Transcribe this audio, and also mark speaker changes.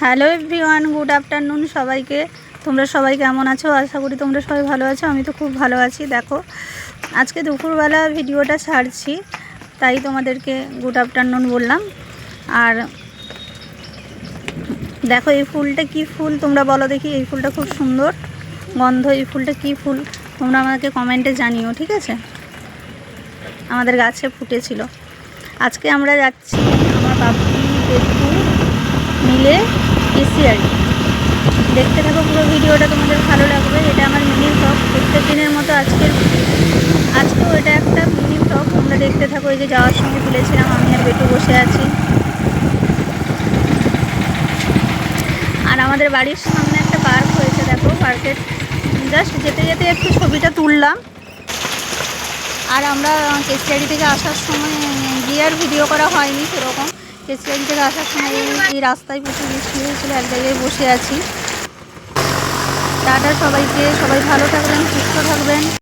Speaker 1: Hello everyone, good afternoon সবাইকে। তোমরা সবাই কেমন আছো? আশা করি তোমরা সবাই ভালো আছো। আমি তো খুব ভালো আছি। দেখো, আজকে দুপুরবেলা ভিডিওটা ছাড়ছি, তাই তোমাদেরকে গুড আফটারনুন বললাম। আর দেখো, এই ফুলটা কি ফুল তোমরা বলো দেখি। এই ফুলটা খুব সুন্দর গন্ধ। এই ফুলটা কি ফুল তোমরা আমাকে কমেন্টে জানিও, ঠিক আছে? আমাদের গাছে ফুটেছিল। আজকে আমরা যাচ্ছি আমার বাপি বেটু মিলে কেশিয়ারি। দেখতে থাকো পুরো ভিডিওটা, তোমাদের ভালো লাগবে। এটা আমার মিনি ব্লগ, প্রত্যেক দিনের মতো আজকেও এটা একটা মিনি ব্লগ। তোমরা দেখতে থাকো। এই যে যাওয়ার সময় তুলেছিলাম, আমি আর বেটু বসে আছি। আর আমাদের বাড়ির সামনে একটা পার্ক হয়েছে, দেখো। পার্কের জাস্ট যেতে যেতে একটু ছবিটা তুললাম। আর আমরা কেশিয়ারি থেকে আসার সময় গিয়ে আর ভিডিও করা হয়নি সেরকম। কেশিয়ারি থেকে আসার সময় এই রাস্তায় প্রচুর বৃষ্টি হয়েছিল, এক জায়গায় বসে আছি। টাটা সবাইকে, সবাই ভালো থাকবেন, সুস্থ থাকবেন।